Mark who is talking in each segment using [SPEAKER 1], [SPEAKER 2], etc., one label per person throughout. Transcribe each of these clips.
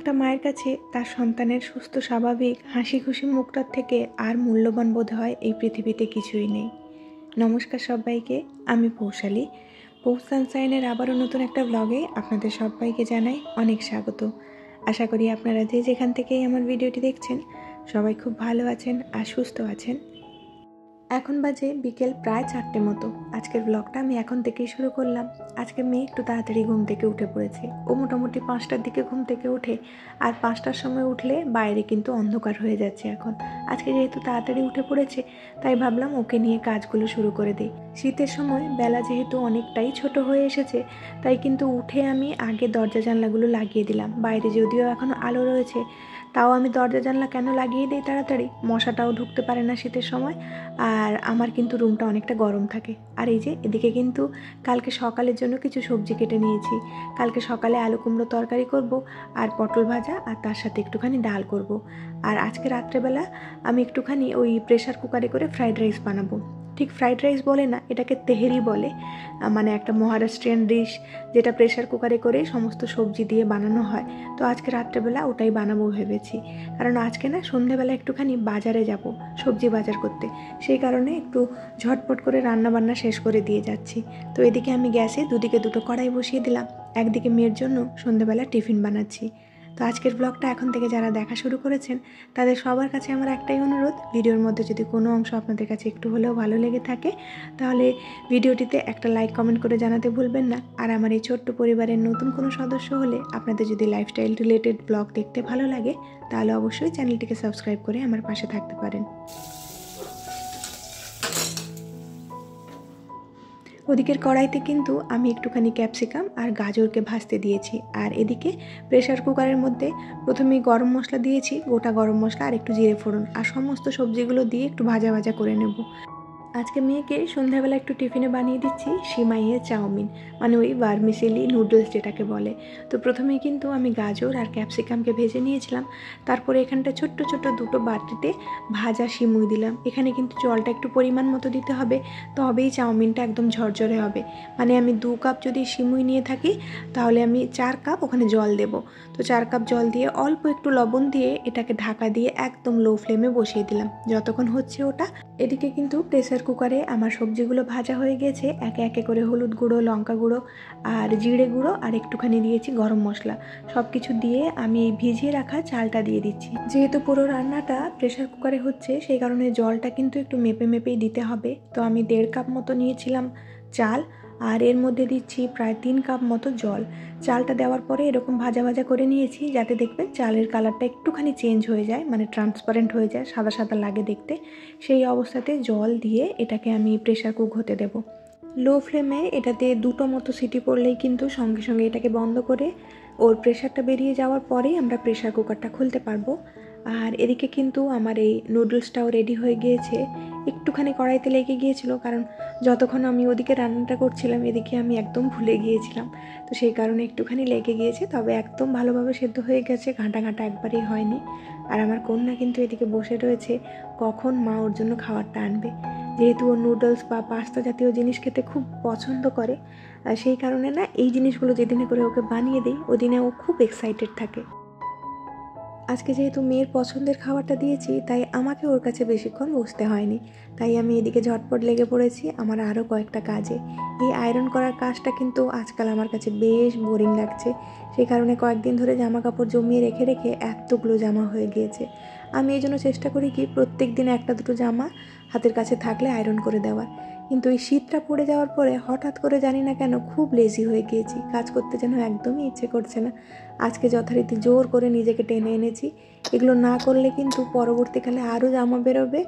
[SPEAKER 1] একটা মায়ের কাছে তার সন্তানের সুস্থ স্বাভাবিক হাসি খুশি মুখটার থেকে আর মূল্যবান বোধ হয় এই পৃথিবীতে কিছুই নেই। নমস্কার সবাইকে, আমি পৌশালী। পৌষ সানশাইনের আবারও নতুন একটা ব্লগে আপনাদের সবাইকে জানাই অনেক স্বাগত। আশা করি আপনারা যে যেখান থেকেই আমার ভিডিওটি দেখছেন সবাই খুব ভালো আছেন আর সুস্থ আছেন। এখন বাজে বিকেল প্রায় 4টে মতো। আজকের ব্লগটা আমি এখন থেকেই শুরু করলাম। আজকে মেয়ে একটু তাড়াতাড়ি ঘুম থেকে উঠে পড়েছে। ও মোটামুটি 5টার দিকে ঘুম থেকে ওঠে, আর 5টার সময় উঠলে বাইরে কিন্তু অন্ধকার হয়ে যাচ্ছে এখন। আজকে যেহেতু তাড়াতাড়ি উঠে পড়েছে তাই ভাবলাম ওকে নিয়ে কাজগুলো শুরু করে দিই। শীতের সময় বেলা যেহেতু অনেকটাই ছোট হয়ে এসেছে তাই কিন্তু উঠে আমি আগে দরজা জানলাগুলো লাগিয়ে দিলাম। বাইরে যদিও এখনও আলো রয়েছে তাও আমি দরজা জানলা কেন লাগিয়ে দিই তাড়াতাড়ি, মশাটাও ঢুকতে পারে না শীতের সময়, আর আমার কিন্তু রুমটা অনেকটা গরম থাকে। আর এই যে এদিকে কিন্তু কালকে সকালের জন্য কিছু সবজি কেটে নিয়েছি। কালকে সকালে আলু কুমড়ো তরকারি করব, আর পটল ভাজা, আর তার সাথে একটুখানি ডাল করব। আর আজকে রাত্রেবেলা আমি একটুখানি ওই প্রেশার কুকারে করে ফ্রাইড রাইস বানাবো। ঠিক ফ্রাইড রাইস বলে না, এটাকে তেহেরি বলে, মানে একটা মহারাষ্ট্রিয়ান ডিশ যেটা প্রেশার কুকারে করে সমস্ত সবজি দিয়ে বানানো হয়। তো আজকে রাত্রেবেলা ওটাই বানাবো ভেবেছি, কারণ আজকে না সন্ধ্যেবেলা একটুখানি বাজারে যাব সবজি বাজার করতে, সেই কারণে একটু ঝটপট করে রান্নাবান্না শেষ করে দিয়ে যাচ্ছি। তো এদিকে আমি গ্যাসে দুদিকে দুটো কড়াই বসিয়ে দিলাম, একদিকে মেয়ের জন্য সন্ধ্যেবেলা টিফিন বানাচ্ছি। তো আজকের ব্লগটা এখন থেকে যারা দেখা শুরু করেছেন তাদের সবার কাছে আমার একটাই অনুরোধ, ভিডিওর মধ্যে যদি কোনো অংশ আপনাদের কাছে একটু হলেও ভালো লেগে থাকে তাহলে ভিডিওটিতে একটা লাইক কমেন্ট করে জানাতে ভুলবেন না। আর আমার এই ছোট্ট পরিবারের নতুন কোনো সদস্য হলে আপনাদের যদি লাইফস্টাইল রিলেটেড ব্লগ দেখতে ভালো লাগে তাহলে অবশ্যই চ্যানেলটিকে সাবস্ক্রাইব করে আমার পাশে থাকতে পারেন। ওদিকের কড়াইতে কিন্তু আমি একটুখানি ক্যাপসিকাম আর গাজরকে ভাজতে দিয়েছি, আর এদিকে প্রেশার কুকারের মধ্যে প্রথমেই গরম মশলা দিয়েছি, গোটা গরম মশলা আর একটু জিরে ফোড়ন, আর সমস্ত সবজিগুলো দিয়ে একটু ভাজা ভাজা করে নেব। আজকে মেয়েকে সন্ধ্যাবেলা একটু টিফিনে বানিয়ে দিচ্ছি সিমাইয়ের চাউমিন, মানে ওই ভার্মিসেলি নুডলস যেটাকে বলে। তো প্রথমেই কিন্তু আমি গাজর আর ক্যাপসিকামকে ভেজে নিয়েছিলাম, তারপরে এখানটা ছোট্ট ছোট্ট দুটো বাটিতে ভাজা সিমুই দিলাম। এখানে কিন্তু জলটা একটু পরিমাণ মতো দিতে হবে, তবেই চাউমিনটা একদম ঝরঝরে হবে। মানে আমি 2 কাপ যদি সিমুই নিয়ে থাকি তাহলে আমি 4 কাপ ওখানে জল দেব। তো 4 কাপ জল দিয়ে অল্প একটু লবণ দিয়ে এটাকে ঢাকা দিয়ে একদম লো ফ্লেমে বসিয়ে দিলাম যতক্ষণ হচ্ছে ওটা। এদিকে কিন্তু প্রেসার কুকারে আমার সবজিগুলো ভাজা হয়ে গেছে। একে একে করে হলুদ গুঁড়ো, লঙ্কা গুঁড়ো আর জিরে গুঁড়ো আর একটুখানি দিয়েছি গরম মশলা, সব কিছু দিয়ে আমি ভিজিয়ে রাখা চালটা দিয়ে দিচ্ছি। যেহেতু পুরো রান্নাটা প্রেসার কুকারে হচ্ছে সেই কারণে জলটা কিন্তু একটু মেপে মেপেই দিতে হবে। তো আমি 1.5 কাপ মতো নিয়েছিলাম চাল, আর এর মধ্যে দিচ্ছি প্রায় 3 কাপ মতো জল। চালটা দেওয়ার পরে এরকম ভাজা ভাজা করে নিয়েছি যাতে দেখবেন চালের কালারটা একটুখানি চেঞ্জ হয়ে যায়, মানে ট্রান্সপারেন্ট হয়ে যায়, সাদা সাদা লাগে দেখতে। সেই অবস্থাতে জল দিয়ে এটাকে আমি প্রেশার কুক হতে দেব। লো ফ্লেমে এটাতে 2টো মতো সিটি পড়লেই কিন্তু সঙ্গে সঙ্গে এটাকে বন্ধ করে ওর প্রেশারটা বেরিয়ে যাওয়ার পরেই আমরা প্রেশার কুকারটা খুলতে পারবো। আর এদিকে কিন্তু আমার এই নুডলসটাও রেডি হয়ে গিয়েছে। একটুখানি কড়াইতে লেগে গিয়েছিল, কারণ যতক্ষণ আমি ওদিকে রান্নাটা করছিলাম এদিকে আমি একদম ভুলে গিয়েছিলাম, তো সেই কারণে একটুখানি লেগে গিয়েছে। তবে একদম ভালোভাবে সেদ্ধ হয়ে গেছে, ঘাঁটা ঘাঁটা একবারই হয়নি। আর আমার কন্যা কিন্তু এদিকে বসে রয়েছে কখন মা ওর জন্য খাবারটা আনবে। যেহেতু ও নুডলস বা পাস্তা জাতীয় জিনিস খেতে খুব পছন্দ করে, সেই কারণে না এই জিনিসগুলো যেদিনে করে ওকে বানিয়ে দিই ওদিনে ও খুব এক্সাইটেড থাকে। আজকে যেহেতু মেয়ের পছন্দের খাবারটা দিয়েছি তাই আমাকে ওর কাছে বেশিক্ষণ বসতে হয়নি, তাই আমি এদিকে ঝটপট লেগে পড়েছি আমার আরও কয়েকটা কাজে। এই আয়রন করার কাজটা কিন্তু আজকাল আমার কাছে বেশ বোরিং লাগছে, সেই কারণে কয়েকদিন ধরে জামা কাপড় জমিয়ে রেখে রেখে এতগুলো জামা হয়ে গিয়েছে। আমি এই জন্য চেষ্টা করি কি প্রত্যেক দিন একটা দুটো জামা হাতের কাছে থাকলে আয়রন করে দেওয়ার, কিন্তু এই শীতটা পড়ে যাওয়ার পরে হঠাৎ করে জানি না কেন খুব লেজি হয়ে গিয়েছি, কাজ করতে যেন একদমই ইচ্ছে করছে না। আজকে যথারীতি জোর করে নিজেকে টেনে এনেছি, এগুলো না করলে কিন্তু পরবর্তীকালে আরও জামা বেরোবে,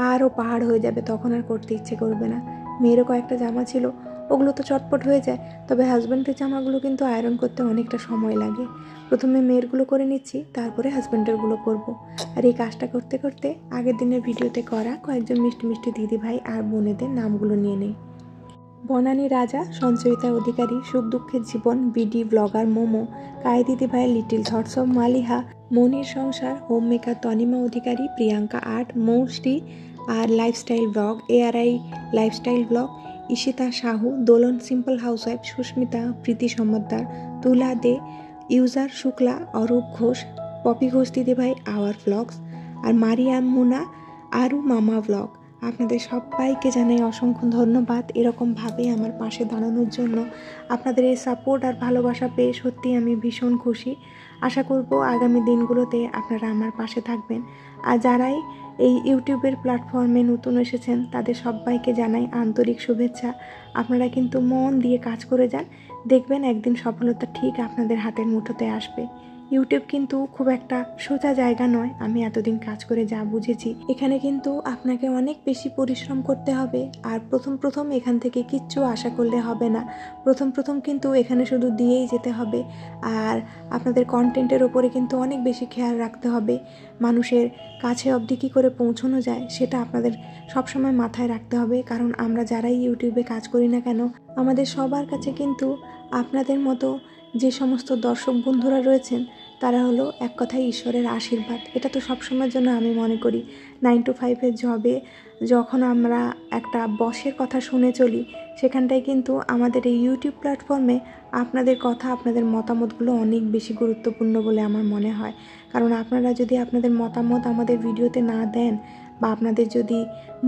[SPEAKER 1] আরও পাহাড় হয়ে যাবে, তখন আর করতে ইচ্ছে করবে না। মেয়েরও কয়েকটা জামা ছিল, ওগুলো তো চটপট হয়ে যায়, তবে হাজব্যান্ডের জামাগুলো কিন্তু আয়রন করতে অনেকটা সময় লাগে। প্রথমে মেয়েরগুলো করে নিচ্ছি, তারপরে হাজব্যান্ডেরগুলো করব। আর এই কাজটা করতে করতে আগের দিনের ভিডিওতে করা কয়েকজন মিষ্টি মিষ্টি দিদি ভাই আর বোনেদের নামগুলো নিয়ে নেই। বনানী রাজা, সঞ্চয়িতা অধিকারী, সুখ দুঃখের জীবন, বিডি ব্লগার মোমো, কায় দিদি ভাই, little thoughts of Maliha, Monir সংসার, home maker Tanima Adhikari, Priyanka art, Moushree আর lifestyle blog, ARI lifestyle blog, Ishita Sahu, Dolon simple housewife, Susmita, Preeti Samaddar, Tula De, user Shukla, Arup Ghosh, Popy Ghosh দিদিভাই, আওয়ার ব্লগস, আর মারিয়াম মুনা, আরু মামা ব্লগ। আপনাদের সবাইকে জানাই অসংখ্য ধন্যবাদ এরকমভাবে আমার পাশে দাঁড়ানোর জন্য। আপনাদের এই সাপোর্ট আর ভালোবাসা পেয়ে সত্যি আমি ভীষণ খুশি। আশা করব আগামী দিনগুলোতে আপনারা আমার পাশে থাকবেন। আর যারাই এই ইউটিউবের প্ল্যাটফর্মে নতুন এসেছেন তাদের সবাইকে জানাই আন্তরিক শুভেচ্ছা। আপনারা কিন্তু মন দিয়ে কাজ করে যান, দেখবেন একদিন সফলতা ঠিক আপনাদের হাতের মুঠোতে আসবে। ইউটিউব কিন্তু খুব একটা সোজা জায়গা নয়, আমি এতদিন কাজ করে যা বুঝেছি। এখানে কিন্তু আপনাকে অনেক বেশি পরিশ্রম করতে হবে, আর প্রথম এখান থেকে কিচ্ছু আশা করলে হবে না। প্রথম কিন্তু এখানে শুধু দিয়েই যেতে হবে, আর আপনাদের কন্টেন্টের ওপরে কিন্তু অনেক বেশি খেয়াল রাখতে হবে। মানুষের কাছে অবধি কী করে পৌঁছানো যায় সেটা আপনাদের সবসময় মাথায় রাখতে হবে, কারণ আমরা যারাই ইউটিউবে কাজ করি না কেন আমাদের সবার কাছে কিন্তু আপনাদের মতো যে সমস্ত দর্শক বন্ধুরা রয়েছেন তারা হলো এক কথায় ঈশ্বরের আশীর্বাদ। এটা তো সবসময়ের জন্য আমি মনে করি 9 to 5 জবে যখন আমরা একটা বসের কথা শুনে চলি, সেখানটায় কিন্তু আমাদের এই ইউটিউব প্ল্যাটফর্মে আপনাদের কথা, আপনাদের মতামতগুলো অনেক বেশি গুরুত্বপূর্ণ বলে আমার মনে হয়। কারণ আপনারা যদি আপনাদের মতামত আমাদের ভিডিওতে না দেন বা আপনাদের যদি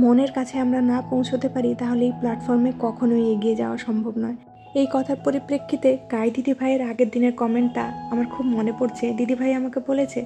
[SPEAKER 1] মনের কাছে আমরা না পৌঁছতে পারি, তাহলে এই প্ল্যাটফর্মে কখনোই এগিয়ে যাওয়া সম্ভব নয়। এই কথার পরিপ্রেক্ষিতে গাই দিদিভাইয়ের আগের দিনের কমেন্টটা আমার খুব মনে পড়ছে। দিদিভাই আমাকে বলেছে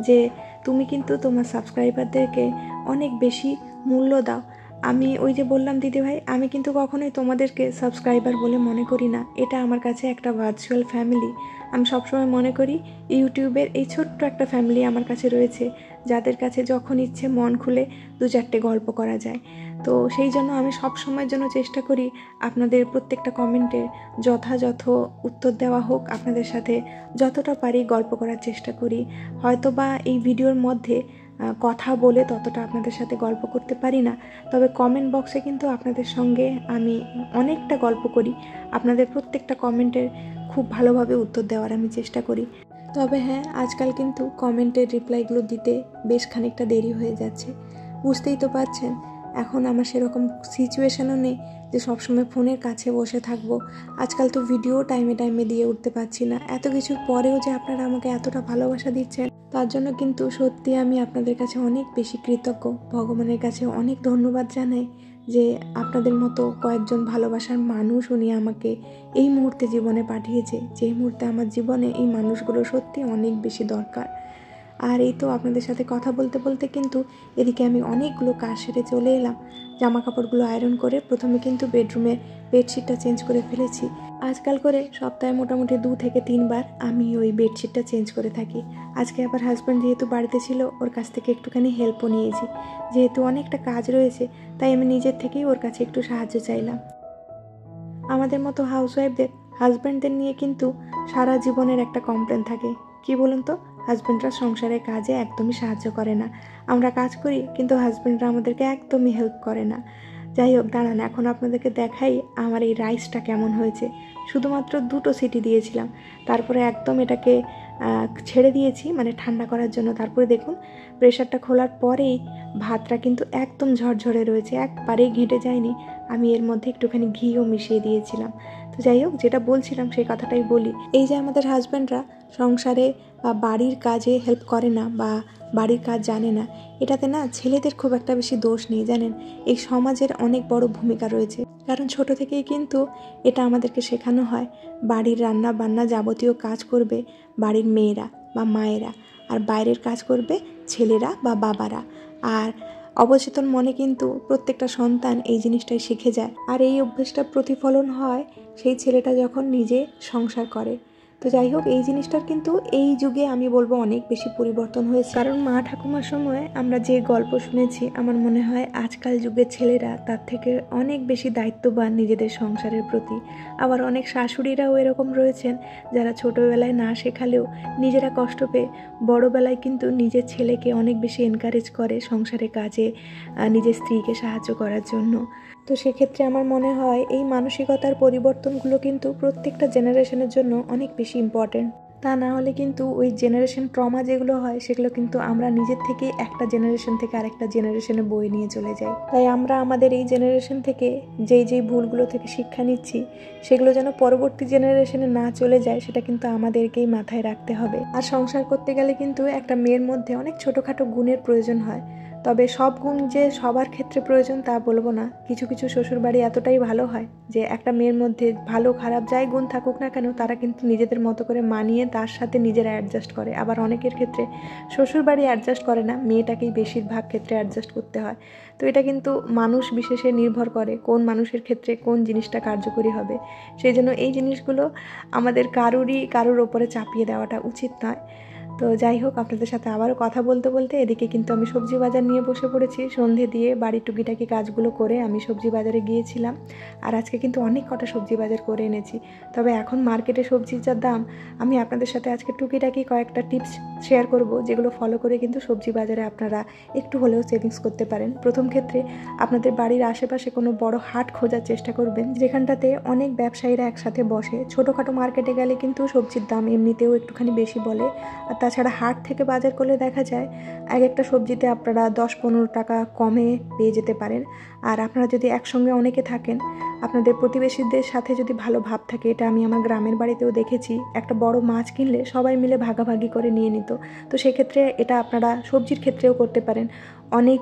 [SPEAKER 1] যে তুমি কিন্তু তোমার সাবস্ক্রাইবারদেরকে অনেক বেশি মূল্য দাও। আমি ওই যে বললাম দিদিভাই, আমি কিন্তু কখনোই তোমাদেরকে সাবস্ক্রাইবার বলে মনে করি না। এটা আমার কাছে একটা ভার্চুয়াল ফ্যামিলি। আমি সবসময় মনে করি ইউটিউবের এই ছোট্ট একটা ফ্যামিলি আমার কাছে রয়েছে, যাদের কাছে যখন ইচ্ছে মন খুলে 2-4টে গল্প করা যায়। তো সেই জন্য আমি সব সময়ের জন্য চেষ্টা করি আপনাদের প্রত্যেকটা কমেন্টের যথাযথ উত্তর দেওয়া হোক, আপনাদের সাথে যতটা পারি গল্প করার চেষ্টা করি। হয়তোবা এই ভিডিওর মধ্যে কথা বলে ততটা আপনাদের সাথে গল্প করতে পারি না, তবে কমেন্ট বক্সে কিন্তু আপনাদের সঙ্গে আমি অনেকটা গল্প করি। আপনাদের প্রত্যেকটা কমেন্টের খুব ভালোভাবে উত্তর দেওয়ার আমি চেষ্টা করি। তবে হ্যাঁ, আজকাল কিন্তু কমেন্টের রিপ্লাইগুলো দিতে বেশ খানিকটা দেরি হয়ে যাচ্ছে। বুঝতেই তো পারছেন এখন আমার সেরকম সিচুয়েশনও নেই যে সবসময় ফোনের কাছে বসে থাকবো। আজকাল তো ভিডিও টাইমে দিয়ে উঠতে পারছি না। এত কিছুর পরেও যে আপনারা আমাকে এতটা ভালোবাসা দিচ্ছেন তার জন্য কিন্তু সত্যি আমি আপনাদের কাছে অনেক বেশি কৃতজ্ঞ। ভগবানের কাছে অনেক ধন্যবাদ জানাই যে আপনাদের মতো কয়েকজন ভালোবাসার মানুষ উনি আমাকে এই মুহূর্তে জীবনে পাঠিয়েছে, যেই মুহূর্তে আমার জীবনে এই মানুষগুলো সত্যি অনেক বেশি দরকার। আর এই তো আপনাদের সাথে কথা বলতে বলতে কিন্তু এদিকে আমি অনেকগুলো কাজ সেরে চলে এলাম। জামা কাপড়গুলো আয়রন করে প্রথমে কিন্তু বেডরুমের বেডশিটটা চেঞ্জ করে ফেলেছি। আজকাল করে সপ্তাহে মোটামুটি 2 থেকে 3 বার আমি ওই বেডশিটটা চেঞ্জ করে থাকি। আজকে আবার হাজব্যান্ড যেহেতু বাড়িতে ছিল, ওর কাছ থেকে একটুখানি হেল্পও নিয়েছি। যেহেতু অনেকটা কাজ রয়েছে তাই আমি নিজের থেকেই ওর কাছে একটু সাহায্য চাইলাম। আমাদের মতো হাউসওয়াইফদের হাজব্যান্ডদের নিয়ে কিন্তু সারা জীবনের একটা কমপ্লেন থাকে, কি বলুন তো, হাজব্যান্ডরা সংসারের কাজে একদমই সাহায্য করে না। আমরা কাজ করি কিন্তু হাজব্যান্ডরা আমাদেরকে একদমই হেল্প করে না। যাই হোক, দাঁড়ান এখন আপনাদেরকে দেখাই আমার এই রাইসটা কেমন হয়েছে। শুধুমাত্র 2টো সিটি দিয়েছিলাম, তারপরে একদম এটাকে ছেড়ে দিয়েছি মানে ঠান্ডা করার জন্য। তারপরে দেখুন প্রেশারটা খোলার পরেই ভাতটা কিন্তু একদম ঝরঝরে রয়েছে, একবারেই ঘেঁটে যায়নি। আমি এর মধ্যে একটুখানি ঘিও মিশিয়ে দিয়েছিলাম। তো যাই হোক, যেটা বলছিলাম সেই কথাটাই বলি। এই যে আমাদের হাজব্যান্ডরা সংসারে বা বাড়ির কাজে হেল্প করে না বা বাড়ির কাজ জানে না, এটাতে না ছেলেদের খুব একটা বেশি দোষ নেই জানেন। এই সমাজের অনেক বড় ভূমিকা রয়েছে, কারণ ছোট থেকেই কিন্তু এটা আমাদেরকে শেখানো হয় বাড়ির রান্না বান্না যাবতীয় কাজ করবে বাড়ির মেয়েরা বা মায়েরা, আর বাইরের কাজ করবে ছেলেরা বা বাবারা। আর অবচেতন মনে কিন্তু প্রত্যেকটা সন্তান এই জিনিসটাই শিখে যায়, আর এই অভ্যেসটা প্রতিফলন হয় সেই ছেলেটা যখন নিজে সংসার করে। তো যাই হোক, এই জিনিসটার কিন্তু এই যুগে আমি বলবো অনেক বেশি পরিবর্তন হয়েছে। কারণ মা ঠাকুমার সময় আমরা যে গল্প শুনেছি, আমার মনে হয় আজকাল যুগের ছেলেরা তার থেকে অনেক বেশি দায়িত্ববান নিজেদের সংসারের প্রতি। আবার অনেক শাশুড়িরাও এরকম রয়েছেন যারা ছোটোবেলায় না শেখালেও নিজেরা কষ্ট পেয়ে বড়োবেলায় কিন্তু নিজের ছেলেকে অনেক বেশি এনকারেজ করে সংসারের কাজে, নিজের স্ত্রীকে সাহায্য করার জন্য। তো সেক্ষেত্রে আমার মনে হয় এই মানসিকতার পরিবর্তনগুলো কিন্তু প্রত্যেকটা জেনারেশনের জন্য অনেক বেশি ইম্পর্ট্যান্ট। তা না হলে কিন্তু ওই জেনারেশন ট্রমা যেগুলো হয় সেগুলো কিন্তু আমরা নিজের থেকেই একটা জেনারেশন থেকে আরেকটা জেনারেশনে বয়ে নিয়ে চলে যাই। তাই আমরা আমাদের এই জেনারেশন থেকে যেই ভুলগুলো থেকে শিক্ষা নিচ্ছি সেগুলো যেন পরবর্তী জেনারেশনে না চলে যায় সেটা কিন্তু আমাদেরকেই মাথায় রাখতে হবে। আর সংসার করতে গেলে কিন্তু একটা মেয়ের মধ্যে অনেক ছোটোখাটো গুণের প্রয়োজন হয়, তবে সব গুণ যে সবার ক্ষেত্রে প্রয়োজন তা বলবো না। কিছু কিছু শ্বশুরবাড়ি এতটাই ভালো হয় যে একটা মেয়ের মধ্যে ভালো খারাপ যাই গুণ থাকুক না কেন তারা কিন্তু নিজেদের মতো করে মানিয়ে তার সাথে নিজেরা অ্যাডজাস্ট করে। আবার অনেকের ক্ষেত্রে শ্বশুরবাড়ি অ্যাডজাস্ট করে না, মেয়েটাকেই বেশিরভাগ ক্ষেত্রে অ্যাডজাস্ট করতে হয়। তো এটা কিন্তু মানুষ বিশেষে নির্ভর করে কোন মানুষের ক্ষেত্রে কোন জিনিসটা কার্যকরী হবে। সেই জন্য এই জিনিসগুলো আমাদের কারোর ওপরে চাপিয়ে দেওয়াটা উচিত নয়। তো যাই হোক, আপনাদের সাথে আবারও কথা বলতে বলতে এদিকে কিন্তু আমি সবজি বাজার নিয়ে বসে পড়েছি। সন্ধে দিয়ে বাড়ির টুকিটাকি কাজগুলো করে আমি সবজি বাজারে গিয়েছিলাম, আর আজকে কিন্তু অনেক কটা সবজি বাজার করে এনেছি। তবে এখন মার্কেটে সবজির যা দাম, আমি আপনাদের সাথে আজকে টুকিটাকি কয়েকটা টিপস শেয়ার করব যেগুলো ফলো করে কিন্তু সবজি বাজারে আপনারা একটু হলেও সেভিংস করতে পারেন। প্রথম ক্ষেত্রে আপনাদের বাড়ির আশেপাশে কোনো বড় হাট খোঁজার চেষ্টা করবেন যেখানটাতে অনেক ব্যবসায়ীরা একসাথে বসে। ছোটোখাটো মার্কেটে গেলে কিন্তু সবজির দাম এমনিতেও একটুখানি বেশি বলে, আর তাছাড়া হাট থেকে বাজার করলে দেখা যায় এক একটা সবজিতে আপনারা 10-15 টাকা কমে পেয়ে যেতে পারেন। আর আপনারা যদি একসঙ্গে অনেকে থাকেন, আপনাদের প্রতিবেশীদের সাথে যদি ভালো ভাব থাকে, এটা আমি আমার গ্রামের বাড়িতেও দেখেছি, একটা বড় মাছ কিনলে সবাই মিলে ভাগাভাগি করে নিয়ে নিত। তো সেক্ষেত্রে এটা আপনারা সবজির ক্ষেত্রেও করতে পারেন। অনেক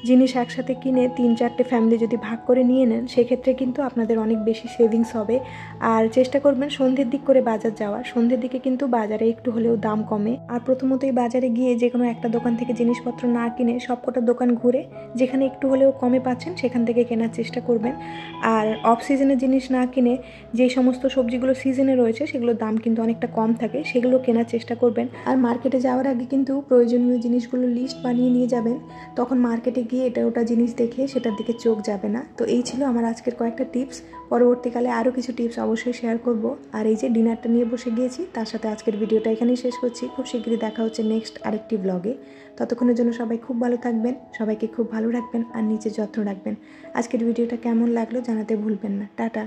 [SPEAKER 1] জিনিস একসাথে কিনে 3-4টে ফ্যামিলি যদি ভাগ করে নিয়ে নেন সেক্ষেত্রে কিন্তু আপনাদের অনেক বেশি সেভিংস হবে। আর চেষ্টা করবেন সন্ধ্যের দিক করে বাজার যাওয়ার। সন্ধ্যের দিকে কিন্তু বাজারে একটু হলেও দাম কমে। আর প্রথমতই বাজারে গিয়ে যে কোনো একটা দোকান থেকে জিনিসপত্র না কিনে সবকটা দোকান ঘুরে যেখানে একটু হলেও কমে পাচ্ছেন সেখান থেকে কেনার চেষ্টা করবেন। আর অফ সিজনে জিনিস না কিনে যে সমস্ত সবজিগুলো সিজনে রয়েছে সেগুলোর দাম কিন্তু অনেকটা কম থাকে, সেগুলো কেনার চেষ্টা করবেন। আর মার্কেটে যাওয়ার আগে কিন্তু প্রয়োজনীয় জিনিসগুলো লিস্ট বানিয়ে নিয়ে যাবেন, তখন মার্কেটে গিয়ে এটা ওটা জিনিস দেখে সেটার দিকে চোখ যাবে না। তো এই ছিল আমার আজকের কয়েকটা টিপস। পরবর্তীকালে আরও কিছু টিপস অবশ্যই শেয়ার করব। আর এই যে ডিনারটা নিয়ে বসে গিয়েছি, তার সাথে আজকের ভিডিওটা এখানেই শেষ করছি। খুব শীঘ্রই দেখা হচ্ছে নেক্সট আরেকটি ব্লগে। ততক্ষণের জন্য সবাই খুব ভালো থাকবেন, সবাইকে খুব ভালো রাখবেন আর নিজের যত্ন রাখবেন। আজকের ভিডিওটা কেমন লাগলো জানাতে ভুলবেন না। টাটা।